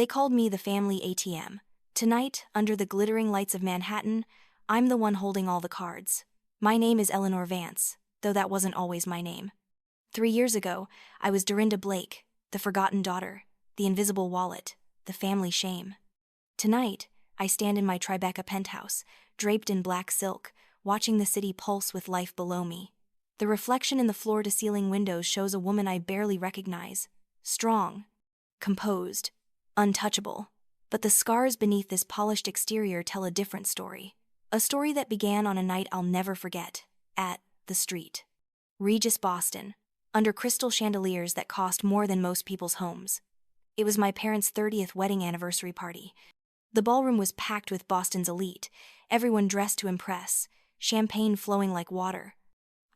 They called me the family ATM. Tonight, under the glittering lights of Manhattan, I'm the one holding all the cards. My name is Eleanor Vance, though that wasn't always my name. 3 years ago, I was Dorinda Blake, the forgotten daughter, the invisible wallet, the family shame. Tonight, I stand in my Tribeca penthouse, draped in black silk, watching the city pulse with life below me. The reflection in the floor-to-ceiling windows shows a woman I barely recognize. Strong, composed, untouchable. But the scars beneath this polished exterior tell a different story. A story that began on a night I'll never forget, at the Street. Regis, Boston, under crystal chandeliers that cost more than most people's homes. It was my parents' 30th wedding anniversary party. The ballroom was packed with Boston's elite, everyone dressed to impress, champagne flowing like water.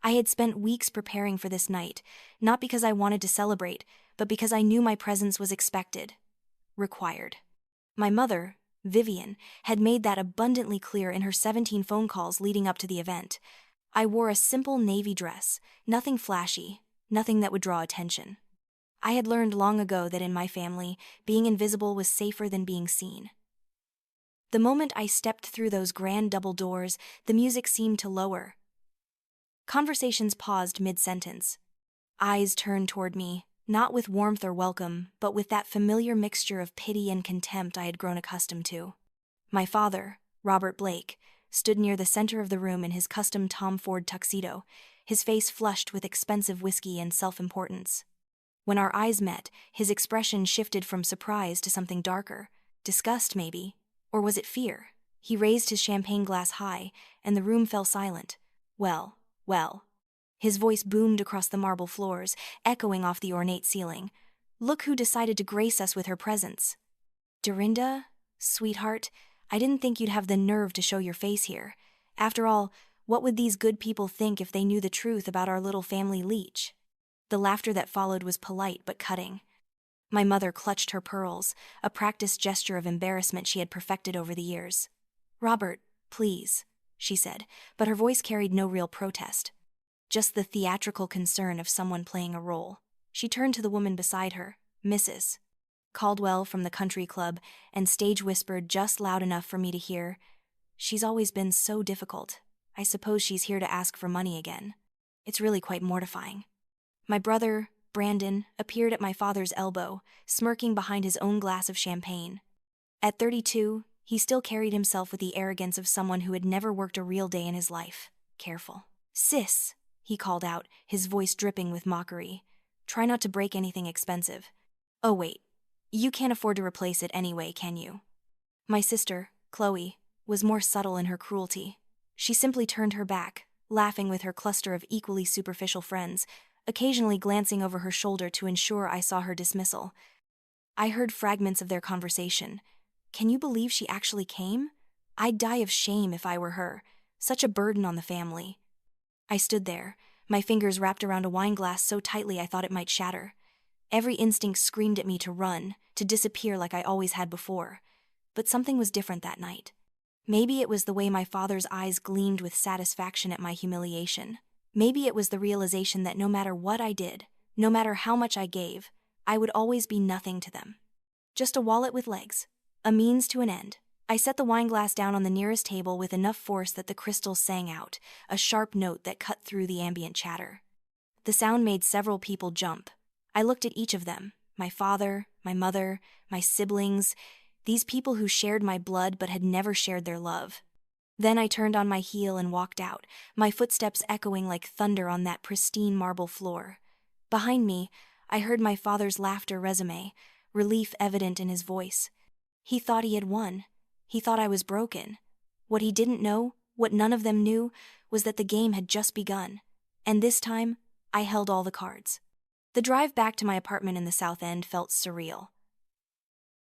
I had spent weeks preparing for this night, not because I wanted to celebrate, but because I knew my presence was expected, required. My mother, Vivian, had made that abundantly clear in her 17 phone calls leading up to the event. I wore a simple navy dress, nothing flashy, nothing that would draw attention. I had learned long ago that in my family, being invisible was safer than being seen. The moment I stepped through those grand double doors, the music seemed to lower. Conversations paused mid-sentence. Eyes turned toward me, not with warmth or welcome, but with that familiar mixture of pity and contempt I had grown accustomed to. My father, Robert Blake, stood near the center of the room in his custom Tom Ford tuxedo, his face flushed with expensive whiskey and self-importance. When our eyes met, his expression shifted from surprise to something darker, disgust maybe, or was it fear? He raised his champagne glass high, and the room fell silent. Well. His voice boomed across the marble floors, echoing off the ornate ceiling. Look who decided to grace us with her presence. Dorinda, sweetheart, I didn't think you'd have the nerve to show your face here. After all, what would these good people think if they knew the truth about our little family leech? The laughter that followed was polite but cutting. My mother clutched her pearls, a practiced gesture of embarrassment she had perfected over the years. Robert, please, she said, but her voice carried no real protest. Just the theatrical concern of someone playing a role. She turned to the woman beside her, Mrs. Caldwell from the country club, and stage whispered just loud enough for me to hear, "She's always been so difficult. I suppose she's here to ask for money again. It's really quite mortifying." My brother, Brandon, appeared at my father's elbow, smirking behind his own glass of champagne. At 32, he still carried himself with the arrogance of someone who had never worked a real day in his life. Careful. "Sis," he called out, his voice dripping with mockery. "Try not to break anything expensive. Oh wait, you can't afford to replace it anyway, can you?" My sister, Chloe, was more subtle in her cruelty. She simply turned her back, laughing with her cluster of equally superficial friends, occasionally glancing over her shoulder to ensure I saw her dismissal. I heard fragments of their conversation. "Can you believe she actually came? I'd die of shame if I were her. Such a burden on the family." I stood there, my fingers wrapped around a wine glass so tightly I thought it might shatter. Every instinct screamed at me to run, to disappear like I always had before. But something was different that night. Maybe it was the way my father's eyes gleamed with satisfaction at my humiliation. Maybe it was the realization that no matter what I did, no matter how much I gave, I would always be nothing to them. Just a wallet with legs, a means to an end. I set the wine glass down on the nearest table with enough force that the crystals sang out, a sharp note that cut through the ambient chatter. The sound made several people jump. I looked at each of them, my father, my mother, my siblings, these people who shared my blood but had never shared their love. Then I turned on my heel and walked out, my footsteps echoing like thunder on that pristine marble floor. Behind me, I heard my father's laughter resume, relief evident in his voice. He thought he had won. He thought I was broken. What he didn't know, what none of them knew, was that the game had just begun. And this time, I held all the cards. The drive back to my apartment in the South End felt surreal.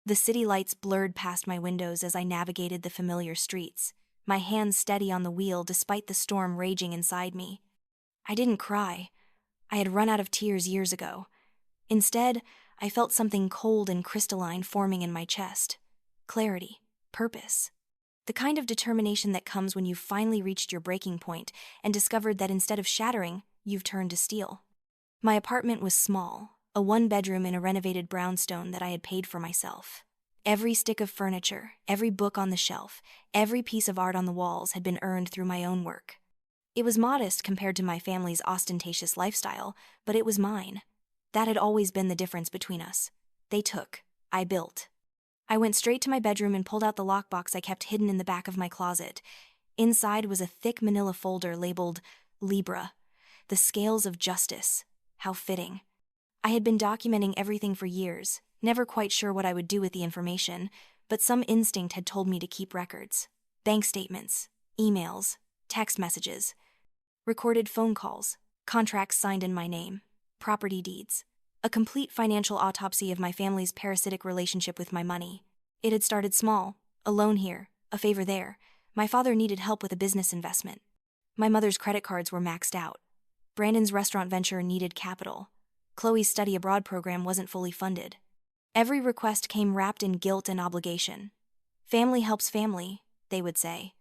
The city lights blurred past my windows as I navigated the familiar streets, my hands steady on the wheel despite the storm raging inside me. I didn't cry. I had run out of tears years ago. Instead, I felt something cold and crystalline forming in my chest. Clarity, purpose. The kind of determination that comes when you've finally reached your breaking point and discovered that instead of shattering, you've turned to steel. My apartment was small, a one-bedroom in a renovated brownstone that I had paid for myself. Every stick of furniture, every book on the shelf, every piece of art on the walls had been earned through my own work. It was modest compared to my family's ostentatious lifestyle, but it was mine. That had always been the difference between us. They took, I built. I went straight to my bedroom and pulled out the lockbox I kept hidden in the back of my closet. Inside was a thick manila folder labeled Libra, the scales of justice. How fitting. I had been documenting everything for years, never quite sure what I would do with the information, but some instinct had told me to keep records. Bank statements, emails, text messages, recorded phone calls, contracts signed in my name, property deeds, a complete financial autopsy of my family's parasitic relationship with my money. It had started small, a loan here, a favor there. My father needed help with a business investment. My mother's credit cards were maxed out. Brandon's restaurant venture needed capital. Chloe's study abroad program wasn't fully funded. Every request came wrapped in guilt and obligation. Family helps family, they would say.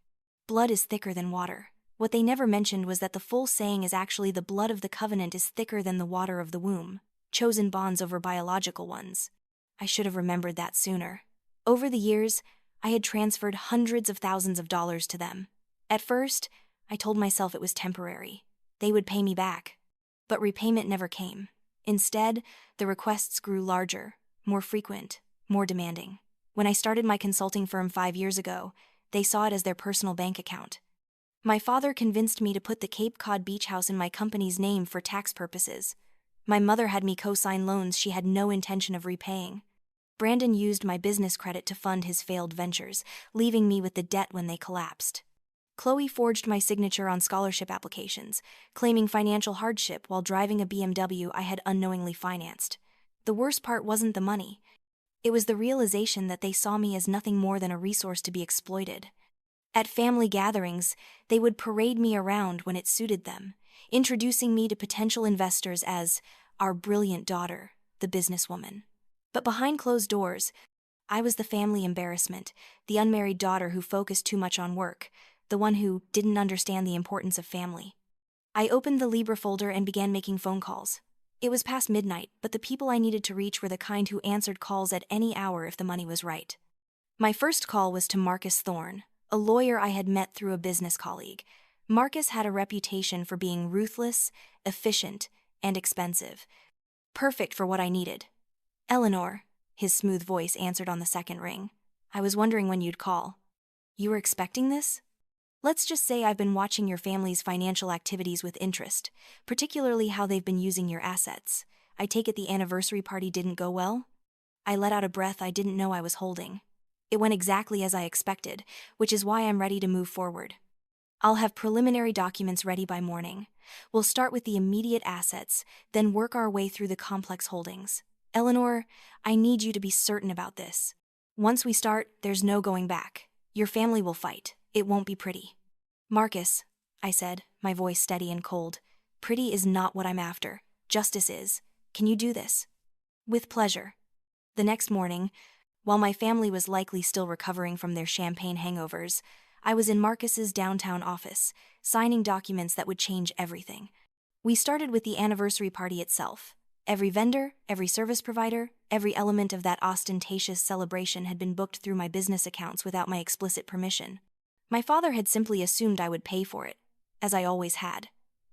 Blood is thicker than water. What they never mentioned was that the full saying is actually the blood of the covenant is thicker than the water of the womb, chosen bonds over biological ones. I should have remembered that sooner. Over the years, I had transferred hundreds of thousands of dollars to them. At first, I told myself it was temporary. They would pay me back. But repayment never came. Instead, the requests grew larger, more frequent, more demanding. When I started my consulting firm 5 years ago, they saw it as their personal bank account. My father convinced me to put the Cape Cod beach house in my company's name for tax purposes. My mother had me co-sign loans she had no intention of repaying. Brandon used my business credit to fund his failed ventures, leaving me with the debt when they collapsed. Chloe forged my signature on scholarship applications, claiming financial hardship while driving a BMW I had unknowingly financed. The worst part wasn't the money. It was the realization that they saw me as nothing more than a resource to be exploited. At family gatherings, they would parade me around when it suited them, introducing me to potential investors as our brilliant daughter, the businesswoman. But behind closed doors, I was the family embarrassment, the unmarried daughter who focused too much on work, the one who didn't understand the importance of family. I opened the Libra folder and began making phone calls. It was past midnight, but the people I needed to reach were the kind who answered calls at any hour if the money was right. My first call was to Marcus Thorne, a lawyer I had met through a business colleague. Marcus had a reputation for being ruthless, efficient, and expensive. Perfect for what I needed. Eleanor, his smooth voice answered on the second ring. I was wondering when you'd call. You were expecting this? Let's just say I've been watching your family's financial activities with interest, particularly how they've been using your assets. I take it the anniversary party didn't go well? I let out a breath I didn't know I was holding. It went exactly as I expected, which is why I'm ready to move forward. I'll have preliminary documents ready by morning. We'll start with the immediate assets, then work our way through the complex holdings. Eleanor, I need you to be certain about this. Once we start, there's no going back. Your family will fight. It won't be pretty. Marcus, I said, my voice steady and cold. Pretty is not what I'm after. Justice is. Can you do this? With pleasure. The next morning, while my family was likely still recovering from their champagne hangovers, I was in Marcus's downtown office, signing documents that would change everything. We started with the anniversary party itself. Every vendor, every service provider, every element of that ostentatious celebration had been booked through my business accounts without my explicit permission. My father had simply assumed I would pay for it, as I always had.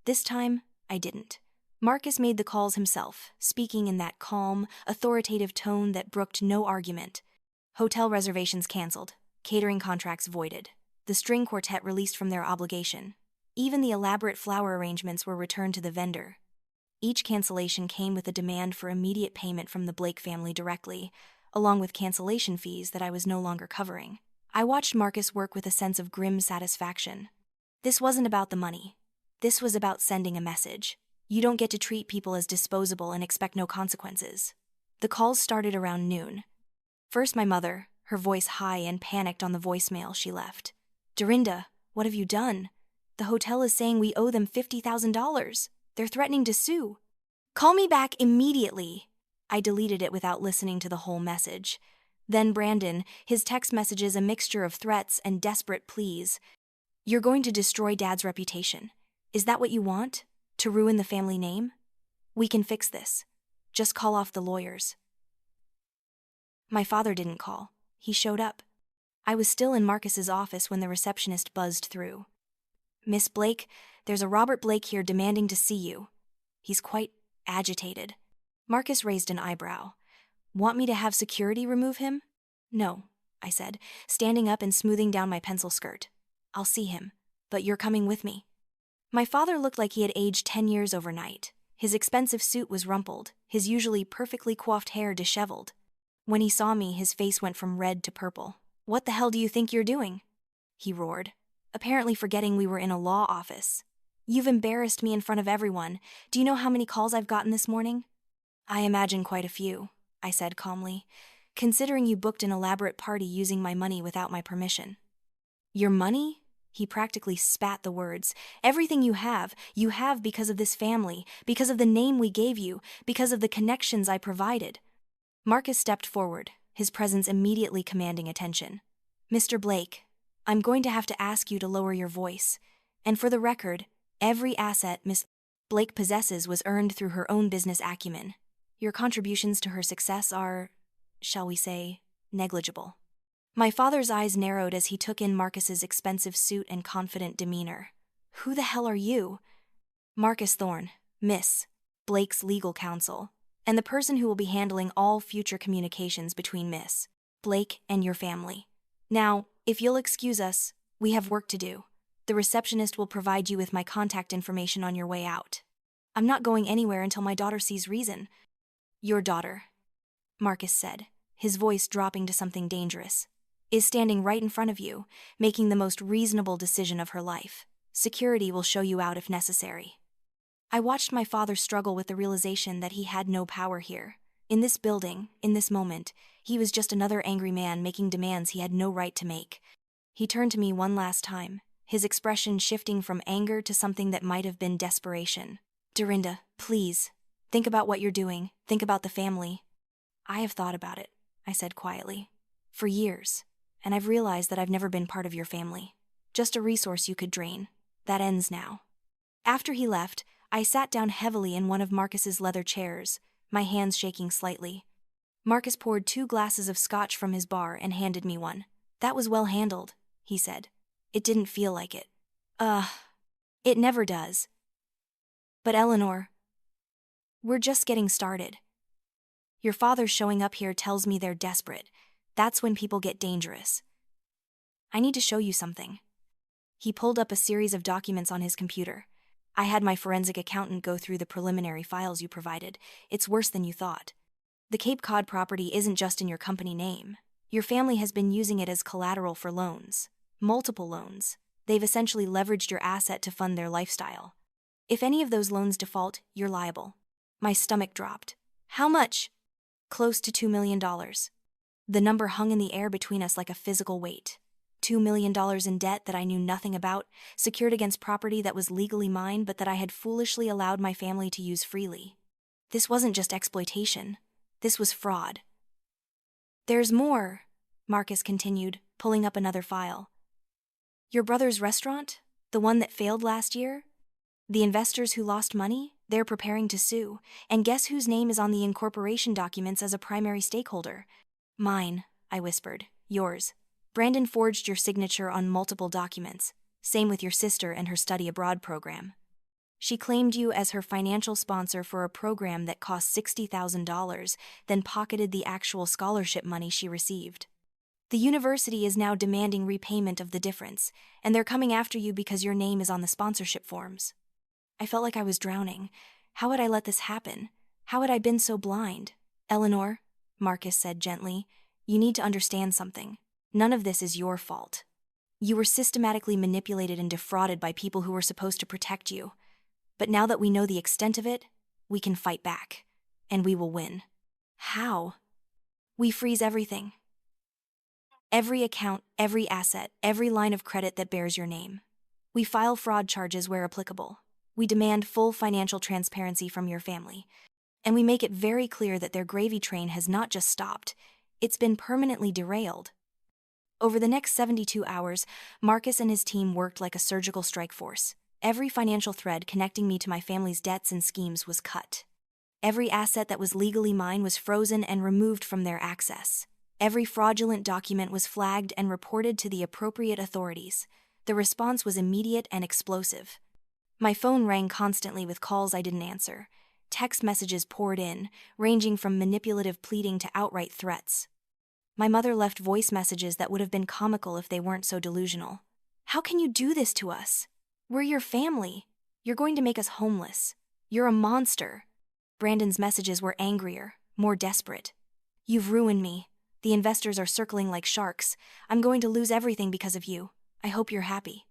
This time, I didn't. Marcus made the calls himself, speaking in that calm, authoritative tone that brooked no argument. Hotel reservations canceled, catering contracts voided, the string quartet released from their obligation. Even the elaborate flower arrangements were returned to the vendor. Each cancellation came with a demand for immediate payment from the Blake family directly, along with cancellation fees that I was no longer covering. I watched Marcus work with a sense of grim satisfaction. This wasn't about the money. This was about sending a message. You don't get to treat people as disposable and expect no consequences. The calls started around noon. First my mother, her voice high and panicked on the voicemail she left. Dorinda, what have you done? The hotel is saying we owe them $50,000. They're threatening to sue. Call me back immediately. I deleted it without listening to the whole message. Then Brandon, his text messages a mixture of threats and desperate pleas. You're going to destroy Dad's reputation. Is that what you want? To ruin the family name? We can fix this. Just call off the lawyers. My father didn't call. he showed up. I was still in Marcus's office when the receptionist buzzed through. "Miss Blake, there's a Robert Blake here demanding to see you. He's quite agitated." Marcus raised an eyebrow. "Want me to have security remove him?" "No," I said, standing up and smoothing down my pencil skirt. "I'll see him, but you're coming with me." My father looked like he had aged 10 years overnight. His expensive suit was rumpled, his usually perfectly coiffed hair disheveled. When he saw me, his face went from red to purple. "What the hell do you think you're doing?" he roared, apparently forgetting we were in a law office. "You've embarrassed me in front of everyone. Do you know how many calls I've gotten this morning?" "I imagine quite a few," I said calmly, "considering you booked an elaborate party using my money without my permission." "Your money?" He practically spat the words. "Everything you have because of this family, because of the name we gave you, because of the connections I provided." Marcus stepped forward, his presence immediately commanding attention. "Mr. Blake, I'm going to have to ask you to lower your voice. And for the record, every asset Miss Blake possesses was earned through her own business acumen. Your contributions to her success are, shall we say, negligible." My father's eyes narrowed as he took in Marcus's expensive suit and confident demeanor. "Who the hell are you?" "Marcus Thorne, Miss Blake's legal counsel, and the person who will be handling all future communications between Miss Blake and your family. Now, if you'll excuse us, we have work to do. The receptionist will provide you with my contact information on your way out. I'm not going anywhere until my daughter sees reason." "Your daughter," Marcus said, his voice dropping to something dangerous, "is standing right in front of you, making the most reasonable decision of her life. Security will show you out if necessary." I watched my father struggle with the realization that he had no power here. In this building, in this moment, he was just another angry man making demands he had no right to make. He turned to me one last time, his expression shifting from anger to something that might have been desperation. "Dorinda, please, think about what you're doing. Think about the family." "I have thought about it," I said quietly, "for years. And I've realized that I've never been part of your family. Just a resource you could drain. That ends now." After he left, I sat down heavily in one of Marcus's leather chairs, my hands shaking slightly. Marcus poured 2 glasses of scotch from his bar and handed me one. "That was well handled," he said. "It didn't feel like it." It never does." "But Eleanor, we're just getting started. Your father showing up here tells me they're desperate. That's when people get dangerous. I need to show you something." He pulled up a series of documents on his computer. "I had my forensic accountant go through the preliminary files you provided. It's worse than you thought. The Cape Cod property isn't just in your company name. Your family has been using it as collateral for loans. Multiple loans. They've essentially leveraged your asset to fund their lifestyle. If any of those loans default, you're liable." My stomach dropped. "How much?" "Close to $2 million. The number hung in the air between us like a physical weight. $2 million in debt that I knew nothing about, secured against property that was legally mine but that I had foolishly allowed my family to use freely. This wasn't just exploitation. This was fraud." "There's more," Marcus continued, pulling up another file. "Your brother's restaurant? The one that failed last year? The investors who lost money? They're preparing to sue. And guess whose name is on the incorporation documents as a primary stakeholder?" "Mine," I whispered. "Yours. Brandon forged your signature on multiple documents. Same with your sister and her study abroad program. She claimed you as her financial sponsor for a program that cost $60,000, then pocketed the actual scholarship money she received. The university is now demanding repayment of the difference, and they're coming after you because your name is on the sponsorship forms." I felt like I was drowning. How had I let this happen? How had I been so blind? "Eleanor," Marcus said gently, "you need to understand something. None of this is your fault. You were systematically manipulated and defrauded by people who were supposed to protect you. But now that we know the extent of it, we can fight back. And we will win." "How?" "We freeze everything. Every account, every asset, every line of credit that bears your name. We file fraud charges where applicable. We demand full financial transparency from your family. And we make it very clear that their gravy train has not just stopped, it's been permanently derailed." Over the next 72 hours, Marcus and his team worked like a surgical strike force. Every financial thread connecting me to my family's debts and schemes was cut. Every asset that was legally mine was frozen and removed from their access. Every fraudulent document was flagged and reported to the appropriate authorities. The response was immediate and explosive. My phone rang constantly with calls I didn't answer. Text messages poured in, ranging from manipulative pleading to outright threats. My mother left voice messages that would have been comical if they weren't so delusional. "How can you do this to us? We're your family. You're going to make us homeless. You're a monster." Brandon's messages were angrier, more desperate. "You've ruined me. The investors are circling like sharks. I'm going to lose everything because of you. I hope you're happy."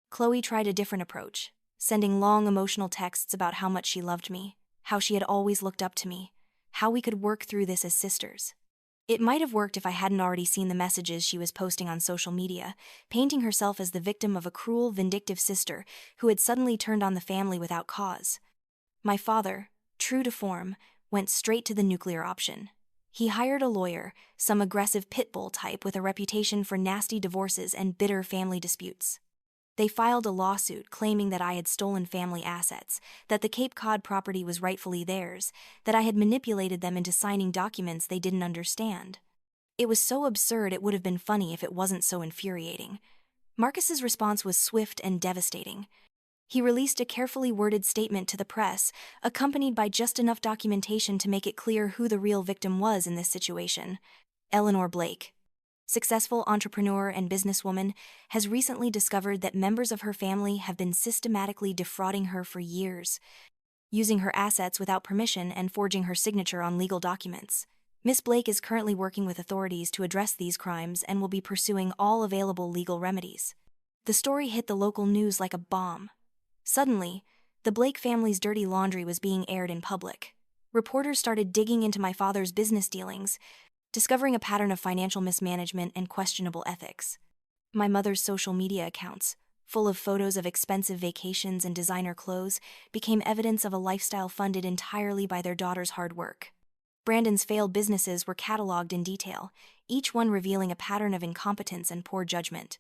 Chloe tried a different approach, sending long emotional texts about how much she loved me, how she had always looked up to me, how we could work through this as sisters. It might have worked if I hadn't already seen the messages she was posting on social media, painting herself as the victim of a cruel, vindictive sister who had suddenly turned on the family without cause. My father, true to form, went straight to the nuclear option. He hired a lawyer, some aggressive pit bull type with a reputation for nasty divorces and bitter family disputes. They filed a lawsuit claiming that I had stolen family assets, that the Cape Cod property was rightfully theirs, that I had manipulated them into signing documents they didn't understand. It was so absurd it would have been funny if it wasn't so infuriating. Marcus's response was swift and devastating. He released a carefully worded statement to the press, accompanied by just enough documentation to make it clear who the real victim was in this situation: Eleanor Blake. Successful entrepreneur and businesswoman, has recently discovered that members of her family have been systematically defrauding her for years, using her assets without permission and forging her signature on legal documents. Miss Blake is currently working with authorities to address these crimes and will be pursuing all available legal remedies. The story hit the local news like a bomb. Suddenly, the Blake family's dirty laundry was being aired in public. Reporters started digging into my father's business dealings, discovering a pattern of financial mismanagement and questionable ethics. My mother's social media accounts, full of photos of expensive vacations and designer clothes, became evidence of a lifestyle funded entirely by their daughter's hard work. Brandon's failed businesses were cataloged in detail, each one revealing a pattern of incompetence and poor judgment.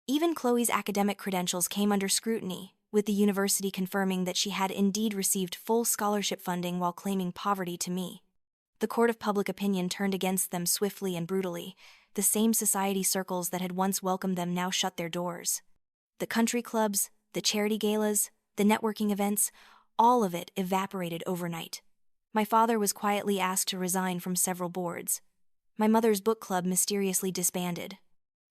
Even Chloe's academic credentials came under scrutiny, with the university confirming that she had indeed received full scholarship funding while claiming poverty to me. The court of public opinion turned against them swiftly and brutally. The same society circles that had once welcomed them now shut their doors. The country clubs, the charity galas, the networking events, all of it evaporated overnight. My father was quietly asked to resign from several boards. My mother's book club mysteriously disbanded.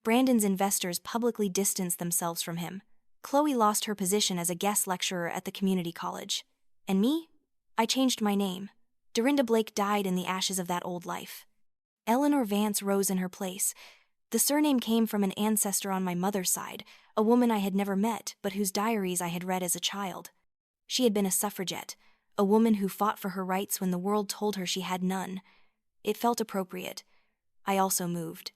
Brandon's investors publicly distanced themselves from him. Chloe lost her position as a guest lecturer at the community college. And me? I changed my name. Dorinda Blake died in the ashes of that old life. Eleanor Vance rose in her place. The surname came from an ancestor on my mother's side, a woman I had never met but whose diaries I had read as a child. She had been a suffragette, a woman who fought for her rights when the world told her she had none. It felt appropriate. I also moved.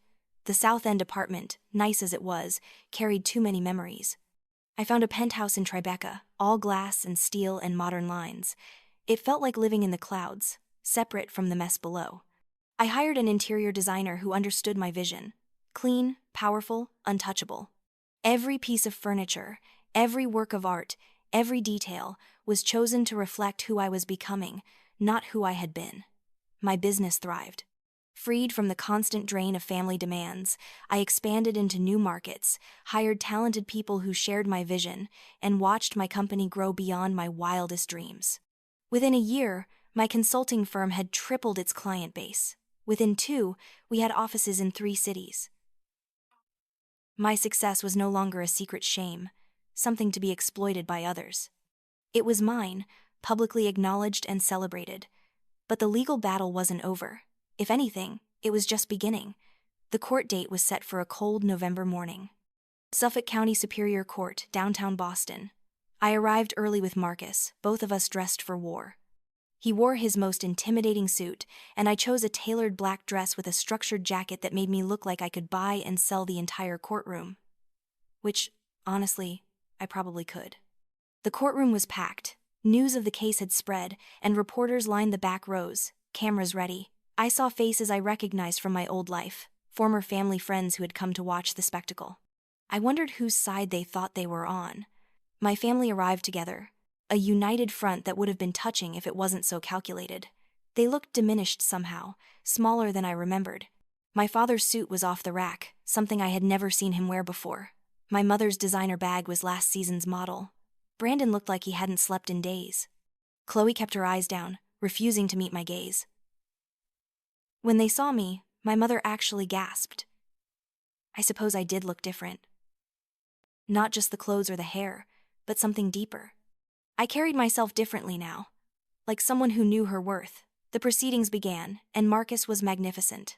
The South End apartment, nice as it was, carried too many memories. I found a penthouse in Tribeca, all glass and steel and modern lines. It felt like living in the clouds, separate from the mess below. I hired an interior designer who understood my vision. Clean, powerful, untouchable. Every piece of furniture, every work of art, every detail was chosen to reflect who I was becoming, not who I had been. My business thrived. Freed from the constant drain of family demands, I expanded into new markets, hired talented people who shared my vision, and watched my company grow beyond my wildest dreams. Within a year, my consulting firm had tripled its client base. Within 2, we had offices in 3 cities. My success was no longer a secret shame, something to be exploited by others. It was mine, publicly acknowledged and celebrated. But the legal battle wasn't over. If anything, it was just beginning. The court date was set for a cold November morning. Suffolk County Superior Court, downtown Boston. I arrived early with Marcus, both of us dressed for war. He wore his most intimidating suit, and I chose a tailored black dress with a structured jacket that made me look like I could buy and sell the entire courtroom. Which, honestly, I probably could. The courtroom was packed. News of the case had spread, and reporters lined the back rows, cameras ready. I saw faces I recognized from my old life, former family friends who had come to watch the spectacle. I wondered whose side they thought they were on. My family arrived together, a united front that would have been touching if it wasn't so calculated. They looked diminished somehow, smaller than I remembered. My father's suit was off the rack, something I had never seen him wear before. My mother's designer bag was last season's model. Brandon looked like he hadn't slept in days. Chloe kept her eyes down, refusing to meet my gaze. When they saw me, my mother actually gasped. I suppose I did look different. Not just the clothes or the hair, but something deeper. I carried myself differently now, like someone who knew her worth. The proceedings began, and Marcus was magnificent.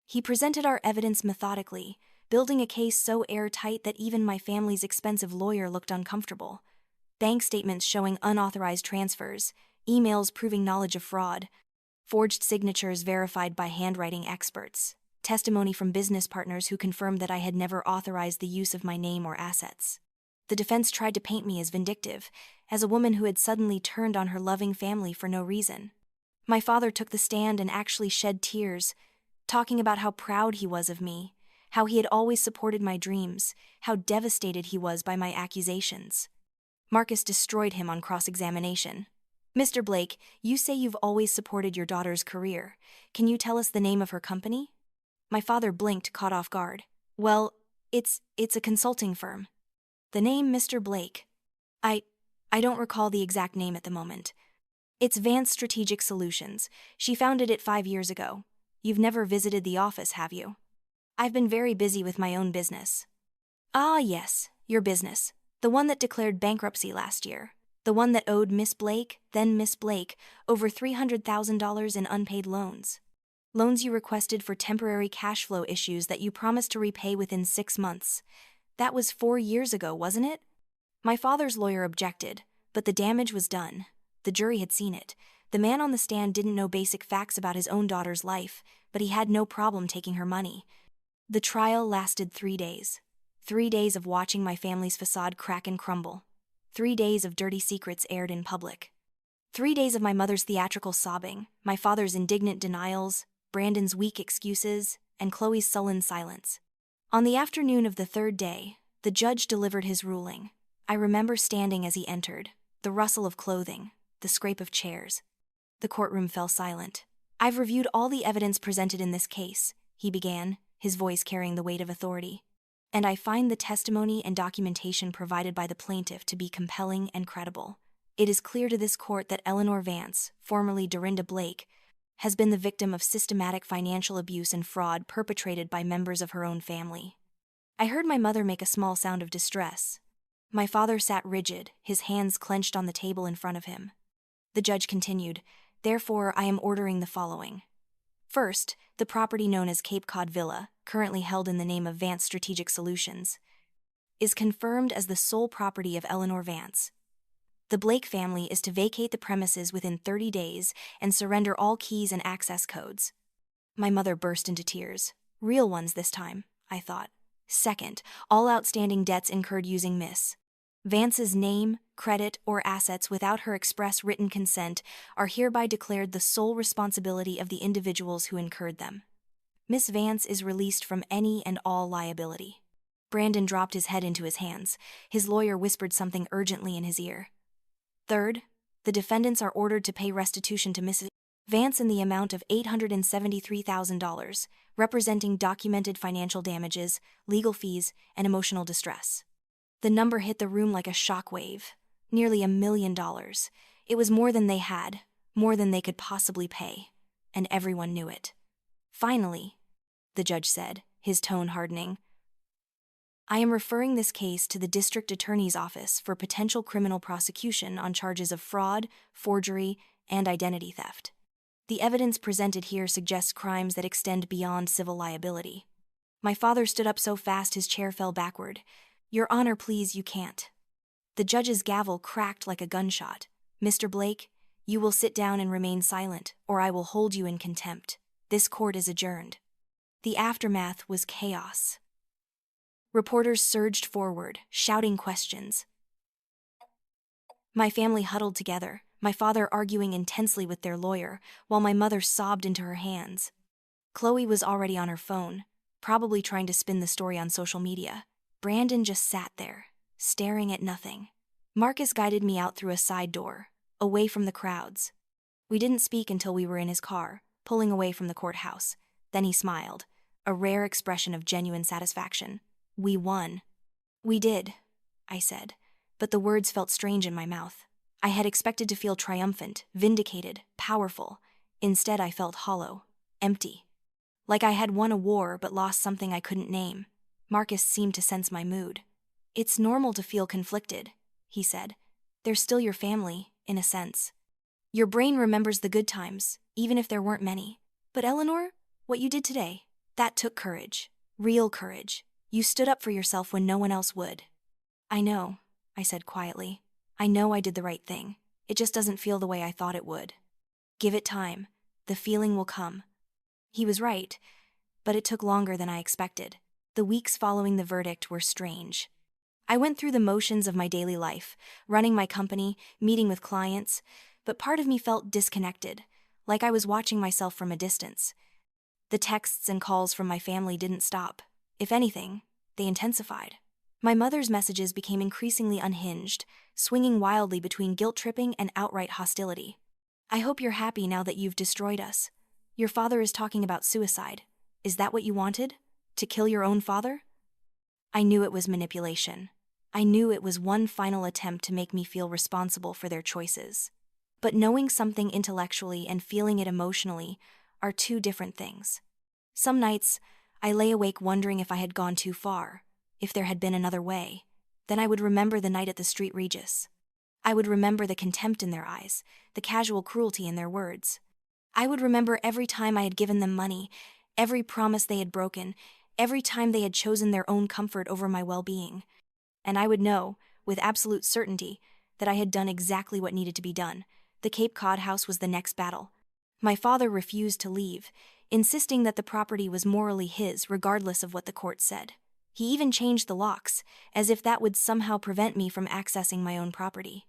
He presented our evidence methodically, building a case so airtight that even my family's expensive lawyer looked uncomfortable. Bank statements showing unauthorized transfers, emails proving knowledge of fraud, forged signatures verified by handwriting experts, testimony from business partners who confirmed that I had never authorized the use of my name or assets. The defense tried to paint me as vindictive, as a woman who had suddenly turned on her loving family for no reason. My father took the stand and actually shed tears, talking about how proud he was of me, how he had always supported my dreams, how devastated he was by my accusations. Marcus destroyed him on cross-examination. Mr. Blake, you say you've always supported your daughter's career. Can you tell us the name of her company? My father blinked, caught off guard. Well, it's a consulting firm. The name Mr. Blake. I don't recall the exact name at the moment. It's Vance Strategic Solutions. She founded it 5 years ago. You've never visited the office, have you? I've been very busy with my own business. Ah, yes, your business. The one that declared bankruptcy last year. The one that owed Miss Blake, then Miss Blake, over $300,000 in unpaid loans. Loans you requested for temporary cash flow issues that you promised to repay within 6 months. That was 4 years ago, wasn't it? My father's lawyer objected, but the damage was done. The jury had seen it. The man on the stand didn't know basic facts about his own daughter's life, but he had no problem taking her money. The trial lasted 3 days. 3 days of watching my family's facade crack and crumble. 3 days of dirty secrets aired in public. 3 days of my mother's theatrical sobbing, my father's indignant denials, Brandon's weak excuses, and Chloe's sullen silence. On the afternoon of the 3rd day, the judge delivered his ruling. I remember standing as he entered, the rustle of clothing, the scrape of chairs. The courtroom fell silent. I've reviewed all the evidence presented in this case, he began, his voice carrying the weight of authority. And I find the testimony and documentation provided by the plaintiff to be compelling and credible. It is clear to this court that Eleanor Vance, formerly Dorinda Blake, has been the victim of systematic financial abuse and fraud perpetrated by members of her own family. I heard my mother make a small sound of distress. My father sat rigid, his hands clenched on the table in front of him. The judge continued, "Therefore, I am ordering the following. First, the property known as Cape Cod Villa, currently held in the name of Vance Strategic Solutions, is confirmed as the sole property of Eleanor Vance. The Blake family is to vacate the premises within 30 days and surrender all keys and access codes." My mother burst into tears. Real ones this time, I thought. Second, all outstanding debts incurred using Miss Vance's name, credit, or assets without her express written consent are hereby declared the sole responsibility of the individuals who incurred them. Miss Vance is released from any and all liability. Brandon dropped his head into his hands. His lawyer whispered something urgently in his ear. Third, the defendants are ordered to pay restitution to Mrs. Vance in the amount of $873,000, representing documented financial damages, legal fees, and emotional distress. The number hit the room like a shockwave. Nearly $1 million. It was more than they had, more than they could possibly pay, and everyone knew it. Finally, the judge said, his tone hardening, "I am referring this case to the district attorney's office for potential criminal prosecution on charges of fraud, forgery, and identity theft. The evidence presented here suggests crimes that extend beyond civil liability." My father stood up so fast his chair fell backward. "Your Honor, please, you can't." The judge's gavel cracked like a gunshot. "Mr. Blake, you will sit down and remain silent, or I will hold you in contempt. This court is adjourned." The aftermath was chaos. Reporters surged forward, shouting questions. My family huddled together, my father arguing intensely with their lawyer, while my mother sobbed into her hands. Chloe was already on her phone, probably trying to spin the story on social media. Brandon just sat there, staring at nothing. Marcus guided me out through a side door, away from the crowds. We didn't speak until we were in his car, pulling away from the courthouse. Then he smiled. a rare expression of genuine satisfaction. "We won." "We did," I said, but the words felt strange in my mouth. I had expected to feel triumphant, vindicated, powerful. Instead, I felt hollow, empty. Like I had won a war but lost something I couldn't name. Marcus seemed to sense my mood. "It's normal to feel conflicted," he said. "They're still your family, in a sense. Your brain remembers the good times, even if there weren't many. But Eleanor, what you did today, that took courage. Real courage. You stood up for yourself when no one else would." "I know," I said quietly. "I know I did the right thing. It just doesn't feel the way I thought it would." "Give it time. The feeling will come." He was right, but it took longer than I expected. The weeks following the verdict were strange. I went through the motions of my daily life, running my company, meeting with clients, but part of me felt disconnected, like I was watching myself from a distance. The texts and calls from my family didn't stop. If anything, they intensified. My mother's messages became increasingly unhinged, swinging wildly between guilt-tripping and outright hostility. "I hope you're happy now that you've destroyed us. Your father is talking about suicide. Is that what you wanted? To kill your own father?" I knew it was manipulation. I knew it was one final attempt to make me feel responsible for their choices. But knowing something intellectually and feeling it emotionally are two different things. Some nights, I lay awake wondering if I had gone too far, if there had been another way. Then I would remember the night at the Street Regis. I would remember the contempt in their eyes, the casual cruelty in their words. I would remember every time I had given them money, every promise they had broken, every time they had chosen their own comfort over my well-being. And I would know, with absolute certainty, that I had done exactly what needed to be done. The Cape Cod house was the next battle. My father refused to leave, insisting that the property was morally his regardless of what the court said. He even changed the locks, as if that would somehow prevent me from accessing my own property.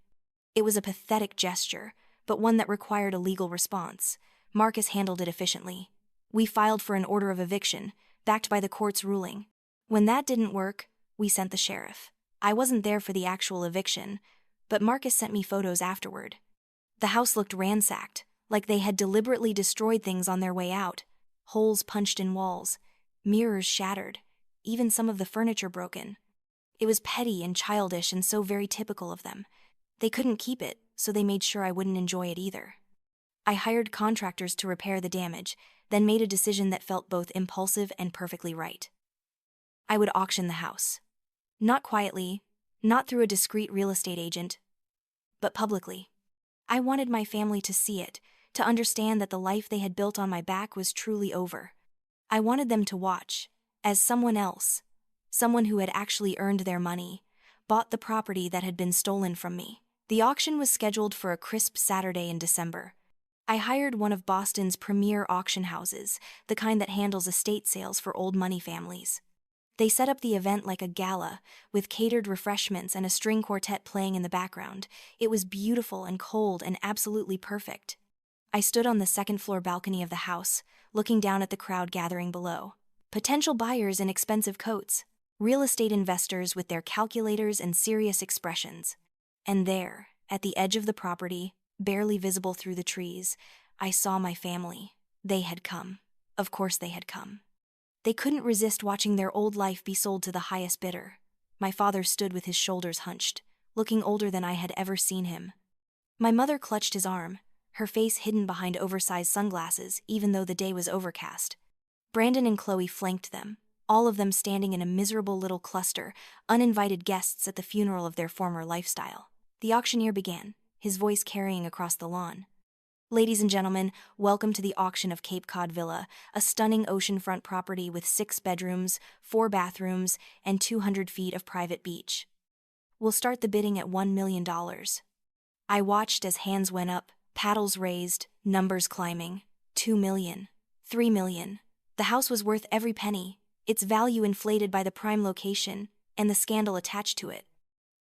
It was a pathetic gesture, but one that required a legal response. Marcus handled it efficiently. We filed for an order of eviction, backed by the court's ruling. When that didn't work, we sent the sheriff. I wasn't there for the actual eviction, but Marcus sent me photos afterward. The house looked ransacked, like they had deliberately destroyed things on their way out. Holes punched in walls, mirrors shattered, even some of the furniture broken. It was petty and childish and so very typical of them. They couldn't keep it, so they made sure I wouldn't enjoy it either. I hired contractors to repair the damage, then made a decision that felt both impulsive and perfectly right. I would auction the house. Not quietly, not through a discreet real estate agent, but publicly. I wanted my family to see it, to understand that the life they had built on my back was truly over. I wanted them to watch, as someone else, someone who had actually earned their money, bought the property that had been stolen from me. The auction was scheduled for a crisp Saturday in December. I hired one of Boston's premier auction houses, the kind that handles estate sales for old money families. They set up the event like a gala, with catered refreshments and a string quartet playing in the background. It was beautiful and cold and absolutely perfect. I stood on the second-floor balcony of the house, looking down at the crowd gathering below. Potential buyers in expensive coats, real estate investors with their calculators and serious expressions. And there, at the edge of the property, barely visible through the trees, I saw my family. They had come. Of course they had come. They couldn't resist watching their old life be sold to the highest bidder. My father stood with his shoulders hunched, looking older than I had ever seen him. My mother clutched his arm, her face hidden behind oversized sunglasses even though the day was overcast. Brandon and Chloe flanked them, all of them standing in a miserable little cluster, uninvited guests at the funeral of their former lifestyle. The auctioneer began, his voice carrying across the lawn. "Ladies and gentlemen, welcome to the auction of Cape Cod Villa, a stunning oceanfront property with 6 bedrooms, 4 bathrooms, and 200 feet of private beach. We'll start the bidding at $1 million. I watched as hands went up, paddles raised, numbers climbing. 2 million. 3 million. The house was worth every penny, its value inflated by the prime location and the scandal attached to it.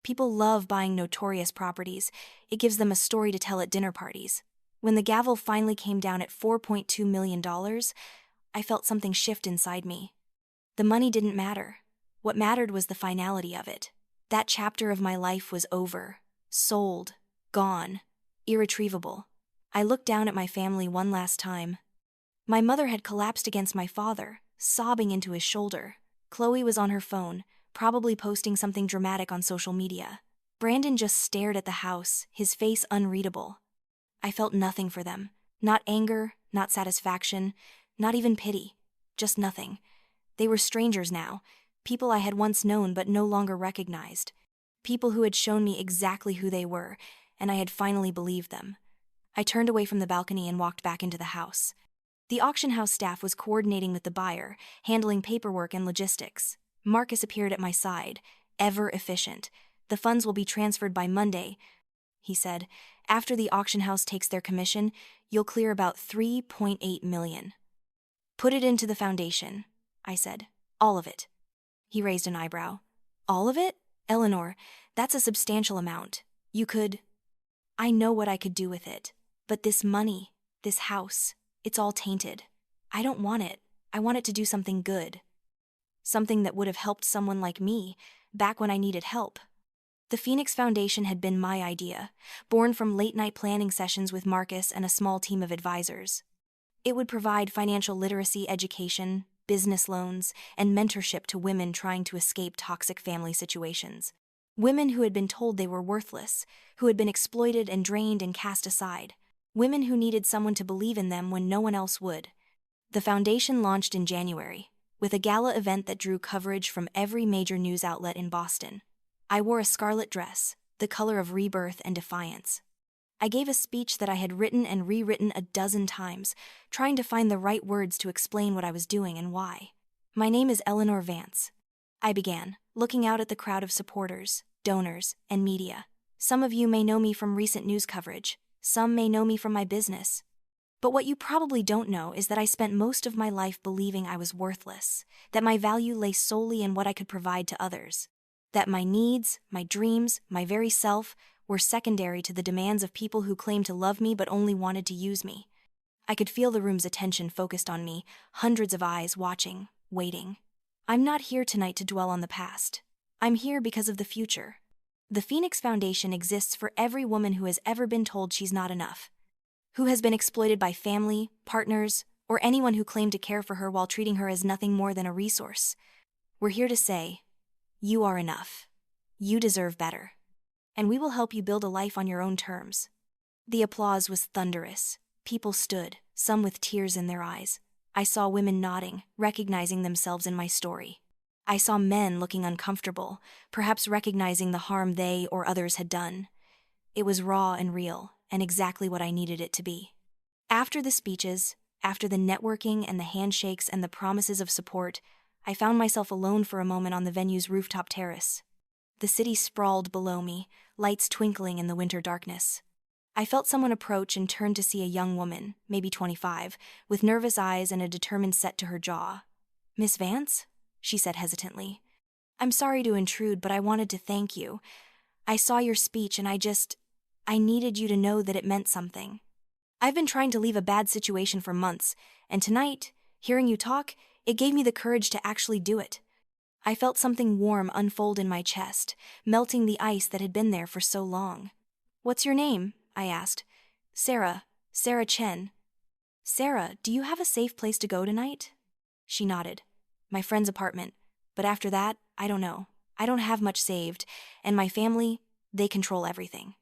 People love buying notorious properties. It gives them a story to tell at dinner parties. When the gavel finally came down at $4.2 million, I felt something shift inside me. The money didn't matter. What mattered was the finality of it. That chapter of my life was over, sold, gone, irretrievable. I looked down at my family one last time. My mother had collapsed against my father, sobbing into his shoulder. Chloe was on her phone, probably posting something dramatic on social media. Brandon just stared at the house, his face unreadable. I felt nothing for them. Not anger, not satisfaction, not even pity. Just nothing. They were strangers now, people I had once known but no longer recognized. People who had shown me exactly who they were, and I had finally believed them. I turned away from the balcony and walked back into the house. The auction house staff was coordinating with the buyer, handling paperwork and logistics. Marcus appeared at my side, ever efficient. "The funds will be transferred by Monday," he said. "After the auction house takes their commission, you'll clear about $3.8 million. "Put it into the foundation," I said. "All of it." He raised an eyebrow. "All of it? Eleanor, that's a substantial amount. You could—" "I know what I could do with it. But this money, this house, it's all tainted. I don't want it. I want it to do something good. Something that would have helped someone like me, back when I needed help." The Phoenix Foundation had been my idea, born from late-night planning sessions with Marcus and a small team of advisors. It would provide financial literacy education, business loans, and mentorship to women trying to escape toxic family situations. Women who had been told they were worthless, who had been exploited and drained and cast aside. Women who needed someone to believe in them when no one else would. The foundation launched in January, with a gala event that drew coverage from every major news outlet in Boston. I wore a scarlet dress, the color of rebirth and defiance. I gave a speech that I had written and rewritten a dozen times, trying to find the right words to explain what I was doing and why. "My name is Eleanor Vance," I began, looking out at the crowd of supporters, donors, and media. "Some of you may know me from recent news coverage. Some may know me from my business. But what you probably don't know is that I spent most of my life believing I was worthless, that my value lay solely in what I could provide to others. That my needs, my dreams, my very self were secondary to the demands of people who claimed to love me but only wanted to use me." I could feel the room's attention focused on me, hundreds of eyes watching, waiting. I'm not here tonight to dwell on the past. I'm here because of the future. The Phoenix Foundation exists for every woman who has ever been told she's not enough, who has been exploited by family, partners, or anyone who claimed to care for her while treating her as nothing more than a resource. We're here to say, you are enough. You deserve better. And we will help you build a life on your own terms. The applause was thunderous. People stood, some with tears in their eyes. I saw women nodding, recognizing themselves in my story. I saw men looking uncomfortable, perhaps recognizing the harm they or others had done. It was raw and real, and exactly what I needed it to be. After the speeches, after the networking and the handshakes and the promises of support, I found myself alone for a moment on the venue's rooftop terrace. The city sprawled below me, lights twinkling in the winter darkness. I felt someone approach and turned to see a young woman, maybe 25, with nervous eyes and a determined set to her jaw. "Miss Vance?" she said hesitantly. "I'm sorry to intrude, but I wanted to thank you. I saw your speech and I needed you to know that it meant something. I've been trying to leave a bad situation for months, and tonight, hearing you talk, it gave me the courage to actually do it." I felt something warm unfold in my chest, melting the ice that had been there for so long. "What's your name?" I asked. Sarah Chen." "Sarah, do you have a safe place to go tonight?" She nodded. "My friend's apartment. But after that, I don't know. I don't have much saved, and my family, they control everything."